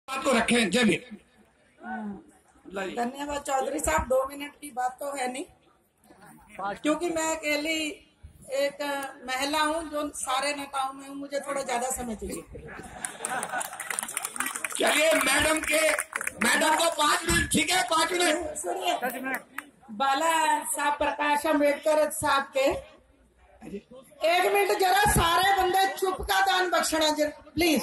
बात को रखें। जय भीम। धन्यवाद चौधरी साहब। 2 मिनट की बात तो है नहीं, क्योंकि मैं अकेली एक महिला हूँ जो सारे नेताओं में हूँ, मुझे थोड़ा ज्यादा समय चाहिए। चलिए मैडम को 5 मिनट, ठीक है 5 मिनट सुनिए, बाला साहब प्रकाश अम्बेडकर साहब के 1 मिनट जरा सारे बंदे चुप का दान बख्शना प्लीज।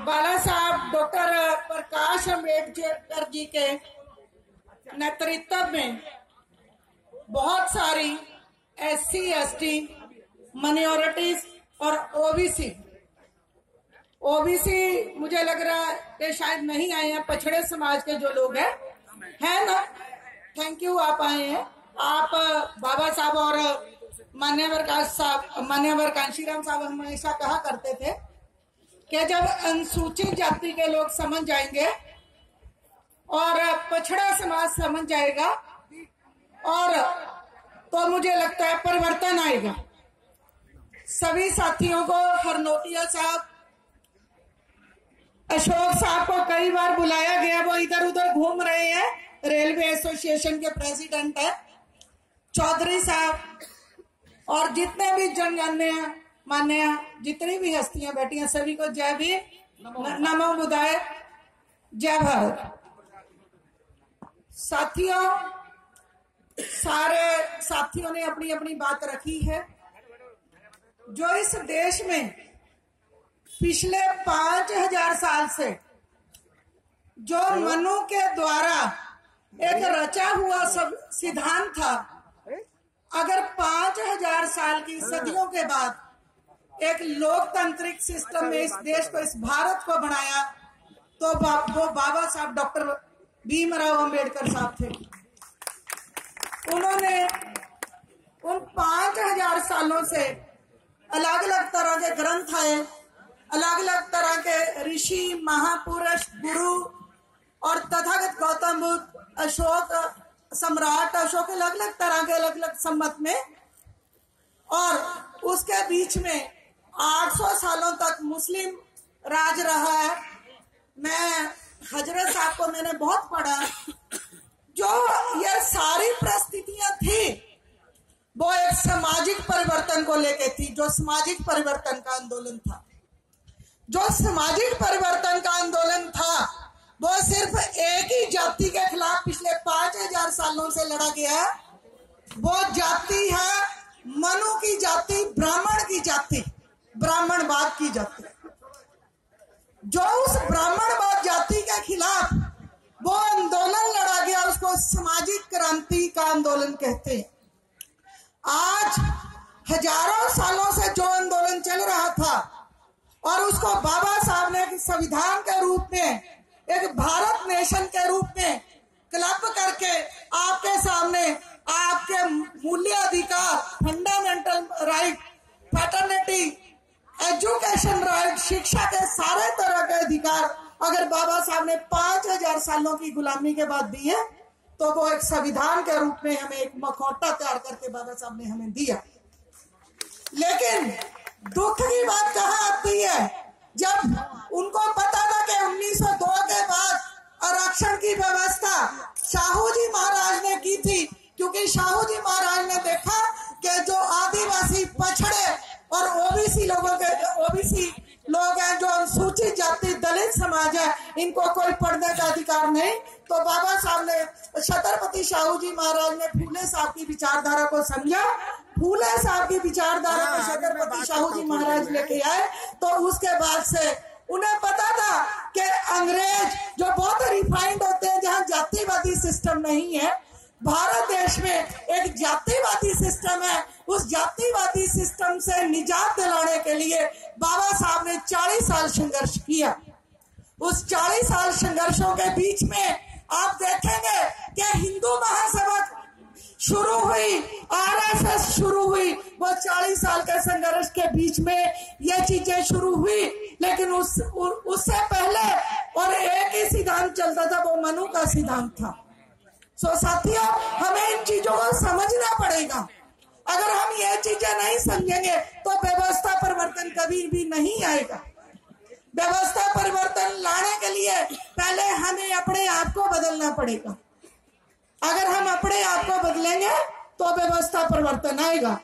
बाला साहब डॉक्टर प्रकाश अम्बेडकर जी के नेतृत्व में बहुत सारी SC ST माइनॉरिटीज और ओबीसी मुझे लग रहा है कि शायद नहीं आए हैं, पछड़े समाज के जो लोग हैं, है ना। थैंक यू, आप आए हैं। आप बाबा साहब और मान्यवर कांशीराम साहब हमेशा कहा करते थे कि जब अनुसूचित जाति के लोग समझ जाएंगे और पछड़ा समाज समझ जाएगा और तो मुझे लगता है परिवर्तन आएगा। सभी साथियों को, हरनोटिया साहब, अशोक साहब को कई बार बुलाया गया, वो इधर उधर घूम रहे हैं, रेलवे एसोसिएशन के प्रेसिडेंट है। चौधरी साहब और जितने भी जनजान्य मान्य जितनी भी हस्तियां बैठी हैं, सभी को जय भीम, नमो बुद्धाय, जय भारत। साथियों, सारे साथियों ने अपनी अपनी बात रखी है। जो इस देश में पिछले 5000 साल से जो मनु के द्वारा एक रचा हुआ सब सिद्धांत था, अगर 5000 साल की सदियों के बाद एक लोकतांत्रिक सिस्टम में इस देश को, इस भारत को बनाया, तो वो बाबा साहब डॉक्टर भीमराव अंबेडकर साहब थे। उन्होंने उन 5000 सालों से अलग अलग तरह के ग्रंथ आए, अलग अलग तरह के ऋषि, महापुरुष, गुरु और तथागत गौतम बुद्ध, अशोक, सम्राट अशोक, अलग अलग तरह के अलग अलग सम्मत में, और उसके बीच में 800 सालों तक मुस्लिम राज रहा है। मैं हजरत साहब को मैंने बहुत पढ़ा। जो ये सारी परिस्थितियां थी वो एक सामाजिक परिवर्तन को लेके थी, जो सामाजिक परिवर्तन का आंदोलन था। जो सामाजिक परिवर्तन का आंदोलन था वो सिर्फ एक ही जाति के खिलाफ पिछले 5000 सालों से लड़ा गया। वो जाति है मनु की जाति, ब्राह्मण की जाति, ब्राह्मणवाद की जाति। जो उस ब्राह्मणवाद जाति के खिलाफ वो आंदोलन लड़ा गया, उसको सामाजिक क्रांति का आंदोलन कहते हैं। आज हजारों सालों से जो आंदोलन चल रहा था और उसको बाबा साहब ने एक संविधान के रूप में, एक भारत नेशन के रूप में क्लब करके आपके सामने आपके मूल्य अधिकार, fundamental right, fraternity, education right, शिक्षा के सारे तरह के अधिकार अगर बाबा साहब ने 5000 सालों की गुलामी के बाद दिए, तो वो एक संविधान के रूप में हमें एक मखौटा तैयार करके बाबा साहब ने हमें दिया। लेकिन दुख की बात कहाँ आती है, जब उनको पता था कि 1902 के बाद आरक्षण की व्यवस्था शाहू जी महाराज ने की थी, क्योंकि शाहू जी महाराज ने देखा कि जो आदिवासी, पछड़े और ओबीसी लोग हैं, जो अनुसूचित जाति, दलित समाज है, इनको कोई पढ़ने का अधिकार नहीं। तो बाबा साहब ने, छत्रपति शाहू जी महाराज ने फूले साहब की विचारधारा को समझा, फूले साहब की विचारधारा को छत्रपति शाहू जी महाराज लेके आए। तो उसके बाद से उन्हें पता था कि अंग्रेज जो बहुत रिफाइंड होते हैं, जहाँ जातिवादी सिस्टम नहीं है, भारत देश में एक जातिवादी सिस्टम है। उस जातिवादी सिस्टम से निजात दिलाने के लिए बाबा साहब ने 40 साल संघर्ष किया। उस 40 साल संघर्षों के बीच में आप देखेंगे कि हिंदू महासभा शुरू हुई, RSS शुरू हुई, वो 40 साल के संघर्ष के बीच में ये चीजें शुरू हुई। लेकिन उससे पहले और एक ही सिद्धांत चलता था, वो मनु का सिद्धांत था। सो साथियों, हमें इन चीजों को समझना पड़ेगा। अगर हम ये चीजें नहीं समझेंगे तो व्यवस्था परिवर्तन कभी भी नहीं आएगा। व्यवस्था पर लिए पहले हमें अपने आप को बदलना पड़ेगा। अगर हम अपने आप को बदलेंगे तो व्यवस्था परिवर्तन आएगा।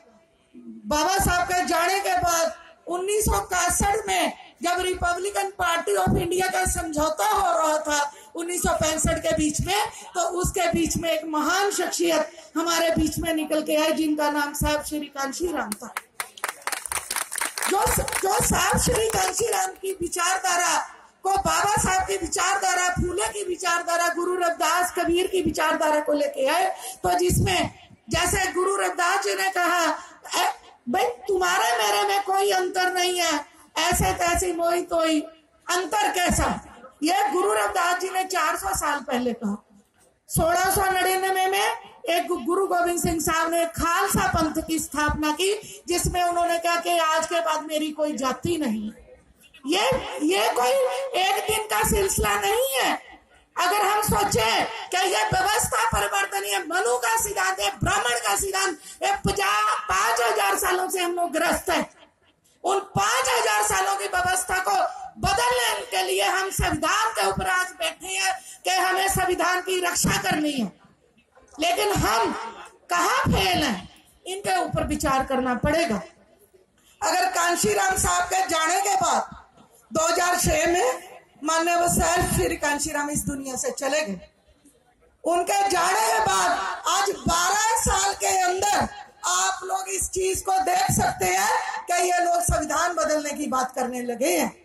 बाबा साहब के जाने के बाद 1961 में जब रिपब्लिकन पार्टी ऑफ इंडिया का समझौता हो रहा था 1965 के बीच में, तो उसके बीच में एक महान शख्सियत हमारे बीच में निकल के आए जिनका नाम साहब श्री कांशीराम था। जो साहब श्री कांशीराम की विचारधारा को, बाबा साहब की विचारधारा, फूले की विचारधारा, गुरु रविदास कबीर की विचारधारा को लेके आए, तो जिसमें जैसे गुरु रविदास जी ने कहा, भाई तुम्हारे मेरे में कोई अंतर नहीं है, ऐसे तैसे मोई तोई, अंतर कैसा? ये गुरु रविदास जी ने 400 साल पहले कहा। 1699 में एक गुरु गोविंद सिंह साहब ने खालसा पंथ की स्थापना की, जिसमें उन्होंने कहा कि आज के बाद मेरी कोई जाति नहीं। ये कोई एक दिन का सिलसिला नहीं है। अगर हम सोचे कि ये व्यवस्था परिवर्तन, ये मनु का सिद्धांत, ये ब्राह्मण का सिद्धांत, ये 5,000 सालों से हम लोग ग्रस्त है, उन 5,000 सालों की व्यवस्था को बदलने के लिए हम संविधान के ऊपर आज बैठे हैं कि हमें संविधान की रक्षा करनी है। लेकिन हम कहाँ फेल हैं, इनके ऊपर विचार करना पड़ेगा। अगर कांशीराम साहब के जाने के बाद 2006 में माननीय साहब श्री कांशीराम इस दुनिया से चले गए, उनके जाने के बाद आज 12 साल के अंदर आप लोग इस चीज को देख सकते हैं कि ये लोग संविधान बदलने की बात करने लगे हैं।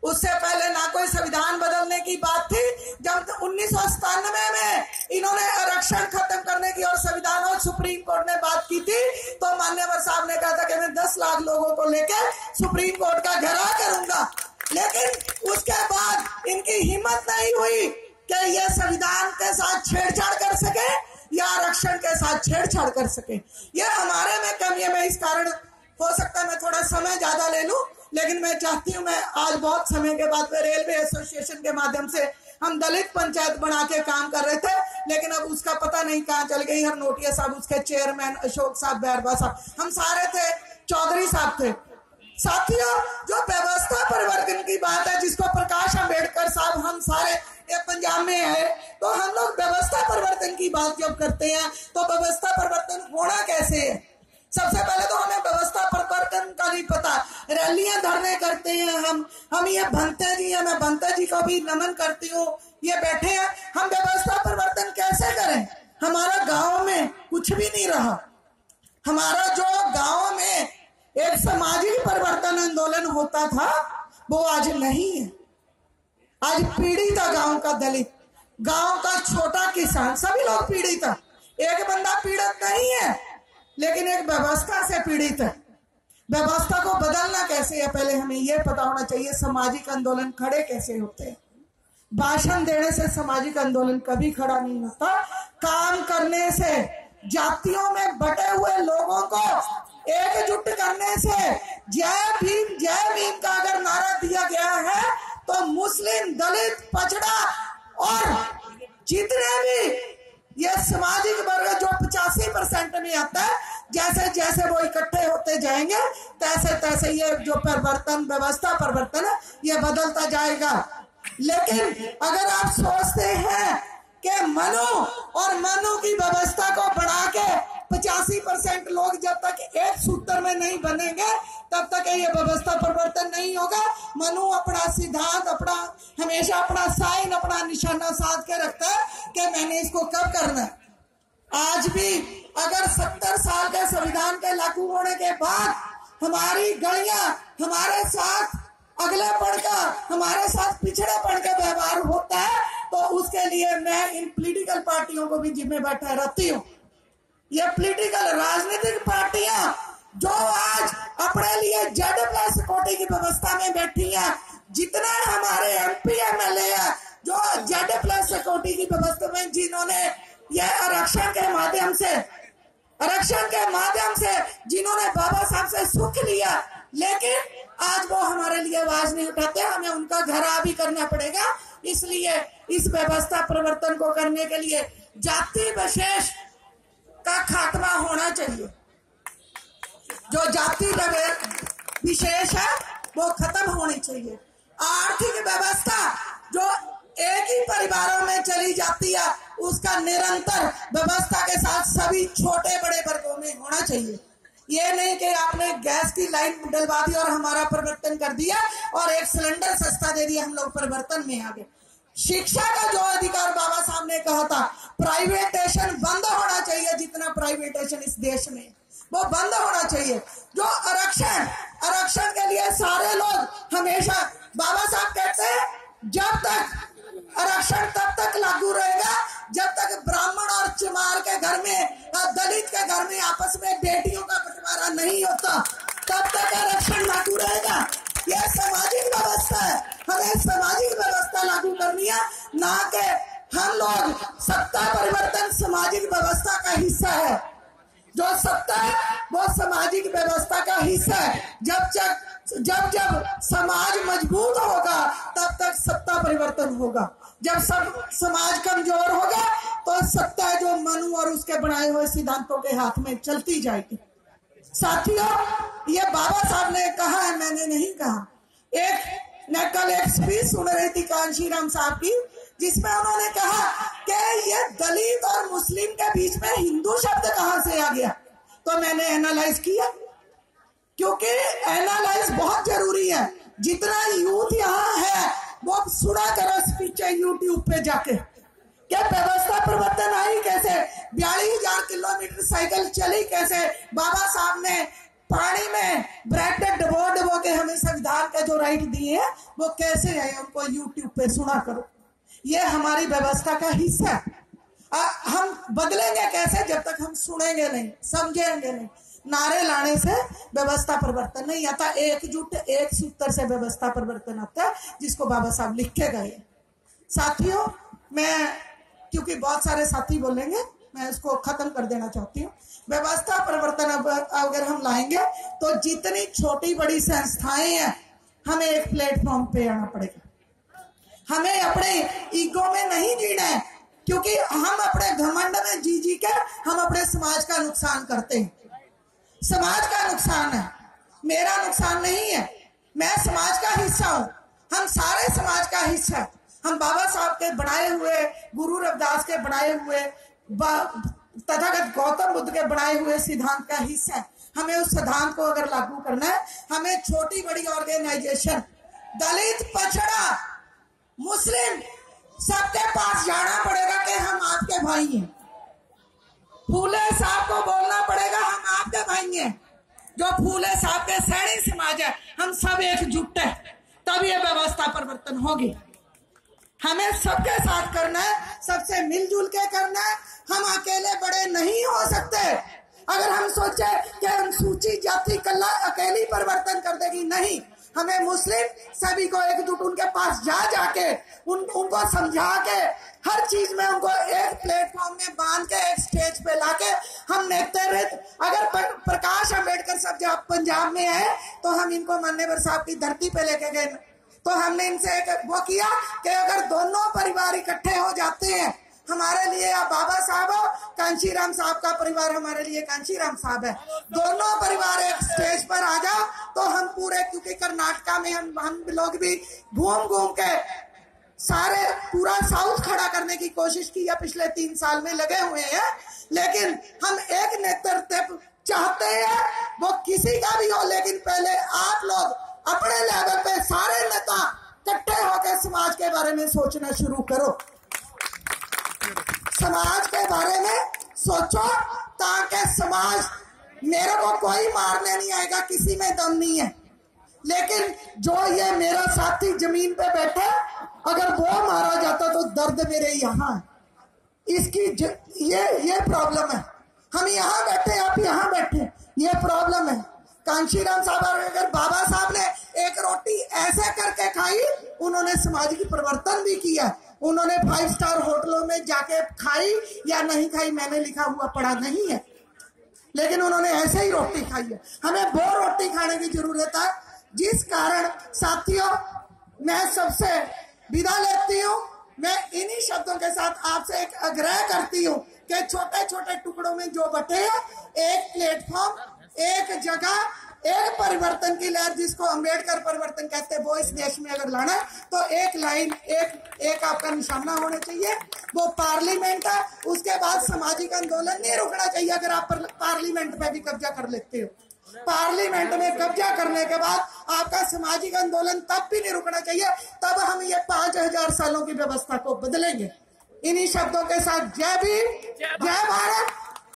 उससे पहले ना कोई संविधान बदलने की बात थी। जब 1997 में इन्होंने आरक्षण खत्म करने की और संविधान और सुप्रीम कोर्ट ने बात की थी, तो मान्यवर साहब ने कहा था कि मैं 10 लाख लोगों को लेकर सुप्रीम कोर्ट का घेराव करूंगा। लेकिन उसके बाद इनकी हिम्मत नहीं हुई कि ये संविधान के साथ छेड़छाड़ कर सके या आरक्षण के साथ छेड़छाड़ कर सके। ये हमारे में कमी है। मैं इस कारण, हो सकता है मैं थोड़ा समय ज्यादा ले लूं, लेकिन मैं चाहती हूँ, मैं आज बहुत समय के बाद में रेलवे एसोसिएशन के माध्यम से हम दलित पंचायत बना के काम कर रहे थे, लेकिन अब उसका पता नहीं कहाँ चल गई। हरनोटिया साहब उसके चेयरमैन, अशोक साहब, बैरबा साहब, हम सारे थे, चौधरी साहब थे। साथियों, जो व्यवस्था परिवर्तन की बात है, जिसको प्रकाश अम्बेडकर साहब, हम सारे ये पंजाब में है, तो हम लोग व्यवस्था परिवर्तन की बात जब करते हैं तो व्यवस्था परिवर्तन होना कैसे है? सबसे पहले तो हमें व्यवस्था परिवर्तन का नहीं पता। रैलियां धरने करते हैं हम ये भंते जी हैं, मैं भंते जी को भी नमन करती हूँ, ये बैठे हैं। हम व्यवस्था परिवर्तन कैसे करें? हमारा गांव में कुछ भी नहीं रहा। हमारा जो गांव में एक सामाजिक परिवर्तन आंदोलन होता था वो आज नहीं है। आज पीड़ित है गांव का दलित, गांव का छोटा किसान, सभी लोग पीड़ित है। एक बंदा पीड़ित नहीं है, लेकिन एक व्यवस्था से पीड़ित है। व्यवस्था को बदलना कैसे है, पहले हमें यह पता होना चाहिए। सामाजिक आंदोलन खड़े कैसे होते हैं? भाषण देने से सामाजिक आंदोलन कभी खड़ा नहीं होता। काम करने से, जातियों में बटे हुए लोगों को एकजुट करने से, जय भीम का अगर नारा दिया गया है तो मुस्लिम, दलित, पछड़ा और जितने भी ये सामाजिक वर्ग जो 85% में आता है, जैसे जैसे वो इकट्ठे होते जाएंगे तैसे तैसे ये जो परिवर्तन, व्यवस्था परिवर्तन है, ये बदलता जाएगा। लेकिन अगर आप सोचते हैं कि मनु की व्यवस्था को बढ़ा के 85% लोग जब तक एक सूत्र में नहीं बनेंगे तब तक ये व्यवस्था परिवर्तन नहीं होगा। मनु अपना सिद्धांत, हमेशा अपना साइन, अपना निशाना साध के रखता है कि मैंने इसको कब करना है। आज भी अगर 70 साल के संविधान के लागू होने के बाद हमारी गलियां हमारे साथ अगले पढ़ का, हमारे साथ पिछड़े पढ़ का व्यवहार होता है, तो उसके लिए मैं इन पॉलिटिकल पार्टियों को भी जिम्मेदार ठहराती हूँ। ये पॉलिटिकल राजनीतिक पार्टियां जो आज अपने लिए Z+ कोटे की व्यवस्था में बैठी हैं, जितने हमारे MP MLA हैं जो Z+ कोटे की व्यवस्था में, जिन्होंने ये आरक्षण के माध्यम से जिन्होंने बाबा साहब से सुख लिया, लेकिन आज वो हमारे लिए आवाज नहीं उठाते। हमें उनका घेराव भी करना पड़ेगा। इसलिए इस व्यवस्था परिवर्तन को करने के लिए जाति विशेष का खात्मा होना चाहिए। जो जाति विशेष है वो खत्म होनी चाहिए। आर्थिक व्यवस्था जो परिवारों में चली जाती है, उसका निरंतर व्यवस्था के साथ सभी छोटे बड़े वर्गों में होना चाहिए। ये नहीं कि आपने गैस की लाइन डलवा दी और हमारा परिवर्तन कर दिया और एक सिलेंडर सस्ता दे दिया, हम लोग परिवर्तन में आ गए। शिक्षा का जो अधिकार बाबा साहब ने कहा था, प्राइवेटेशन बंद होना चाहिए, जितना प्राइवेटेशन इस देश में वो बंद होना चाहिए। जो आरक्षण के लिए सारे लोग हमेशा, बाबा साहब कहते हैं जब तक आरक्षण तब तक लागू रहेगा जब तक ब्राह्मण और चमार के घर में, दलित के घर में आपस में बेटियों का बंटवारा नहीं होता, तब तक आरक्षण लागू रहेगा। यह सामाजिक व्यवस्था है, हमें सामाजिक व्यवस्था लागू करनी है, ना कि हम लोग सत्ता परिवर्तन सामाजिक व्यवस्था का हिस्सा है। जो सत्ता है वो सामाजिक व्यवस्था का हिस्सा है। जब समाज मजबूत होगा तब तक सत्ता परिवर्तन होगा। जब सब समाज कमजोर होगा तो सत्ता जो मनु और उसके बनाए हुए सिद्धांतों के हाथ में चलती जाएगी। साथियों, ये बाबा साहब ने कहा है, मैंने नहीं कहा। मैं कल एक स्पीच सुन रही थी कांशीराम साहब की, जिसमें उन्होंने कहा कि ये दलित और मुस्लिम के बीच में हिंदू शब्द कहां से आ गया। तो मैंने एनालाइज किया, क्योंकि एनालाइज बहुत जरूरी है। जितना यूथ यहाँ है वो सुना करो स्पीच यूट्यूब पे जाके, क्या व्यवस्था परिवर्तन आई कैसे, 42,000 किलोमीटर साइकिल चली कैसे, बाबा साहब ने पानी में ब्रेड डबो के हमें संविधान के जो राइट दिए हैं वो कैसे आए, उनको यूट्यूब पे सुना करो। ये हमारी व्यवस्था का हिस्सा है। हम बदलेंगे कैसे जब तक हम सुनेंगे नहीं, समझेंगे नहीं। नारे लाने से व्यवस्था परिवर्तन नहीं आता, एकजुट एक सूत्र से व्यवस्था परिवर्तन आता है, जिसको बाबा साहब लिख के गए। साथियों, मैं क्योंकि बहुत सारे साथी बोलेंगे, मैं इसको खत्म कर देना चाहती हूँ। व्यवस्था परिवर्तन अगर हम लाएंगे तो जितनी छोटी बड़ी संस्थाएं हैं, हमें एक प्लेटफॉर्म पे आना पड़ेगा। हमें अपने ईगो में नहीं जीना है, क्योंकि हम अपने घमंड में जी के हम अपने समाज का नुकसान करते हैं। समाज का नुकसान है, मेरा नुकसान नहीं है। मैं समाज का हिस्सा हूँ, हम सारे समाज का हिस्सा है। हम बाबा साहब के बनाए हुए, गुरु रविदास के बनाए हुए, तथागत गौतम बुद्ध के बनाए हुए सिद्धांत का हिस्सा है। हमें उस सिद्धांत को अगर लागू करना है, हमें छोटी बड़ी ऑर्गेनाइजेशन, दलित, पछड़ा, मुस्लिम, सबके पास जाना पड़ेगा कि हम आपके भाई हैं। फूले साहब को बोलना पड़ेगा हम आपके भाई हैं। जो फूले साहब के सैनिक समाज है, हम सब एकजुट है, तब ये व्यवस्था परिवर्तन होगी। हमें सबके साथ करना है, सबसे मिलजुल के करना है। हम अकेले बड़े नहीं हो सकते। अगर हम सोचे कि अनुसूचित जाति कला अकेली परिवर्तन कर देगी, नहीं। हमें मुस्लिम सभी को एकजुट उनके पास जाके उनको समझा के हर चीज में उनको एक प्लेटफॉर्म में बांध के एक स्टेज पे लाके हम देखते रहे। अगर प्रकाश अम्बेडकर साहब जब पंजाब में है तो हम इनको मान्यवर साहब की धरती पे लेके गए, तो हमने इनसे एक वो किया कि अगर दोनों परिवार इकट्ठे हो जाते हैं, हमारे लिए या बाबा साहब हो, कांशीराम साहब का परिवार हमारे लिए कांशीराम साहब है, दोनों परिवार एक स्टेज पर आ जाओ तो हम पूरे, क्योंकि कर्नाटका में हम लोग भी घूम के सारे पूरा साउथ खड़ा करने की कोशिश की है, पिछले 3 साल में लगे हुए हैं। लेकिन हम एक नेतृत्व चाहते हैं, वो किसी का भी हो, लेकिन पहले आप लोग अपने लेवल पे सारे नेता इकट्ठे होकर समाज के बारे में सोचना शुरू करो। समाज के बारे में सोचो, ताकि समाज, मेरे को कोई मारने नहीं आएगा, किसी में दम नहीं है, लेकिन जो ये मेरा साथी जमीन पे बैठे, अगर वो मारा जाता तो दर्द मेरे यहाँ है। इसकी ये प्रॉब्लम है। हम यहाँ बैठे, आप यहाँ बैठे, ये प्रॉब्लम है। कांशीराम साहब, अगर बाबा साहब ने एक रोटी ऐसे करके खाई, उन्होंने सामाजिक परिवर्तन भी किया। उन्होंने 5 स्टार होटलों में जाके खाई या नहीं खाई, मैंने लिखा हुआ पढ़ा नहीं है, लेकिन उन्होंने ऐसे ही रोटी खाई है। हमें वो रोटी खाने की जरूरत है, जिस कारण साथियों मैं सबसे विदा लेती हूँ। मैं इन्हीं शब्दों के साथ आपसे एक आग्रह करती हूँ कि छोटे छोटे टुकड़ों में जो बटे हैं, एक प्लेटफॉर्म, एक जगह, एक परिवर्तन की लहर जिसको अंबेडकर परिवर्तन कहते हैं, वो इस देश में अगर लाना है तो एक लाइन, एक आपका निशाना होना चाहिए, वो पार्लियामेंट है। उसके बाद सामाजिक आंदोलन नहीं रुकना चाहिए। अगर आप पार्लियामेंट पे भी कब्जा कर लेते हो, पार्लियामेंट में कब्जा करने के बाद आपका सामाजिक आंदोलन तब भी नहीं रुकना चाहिए। तब हम ये 5000 सालों की व्यवस्था को बदलेंगे। इन्हीं शब्दों के साथ जय भीम, जय भारत।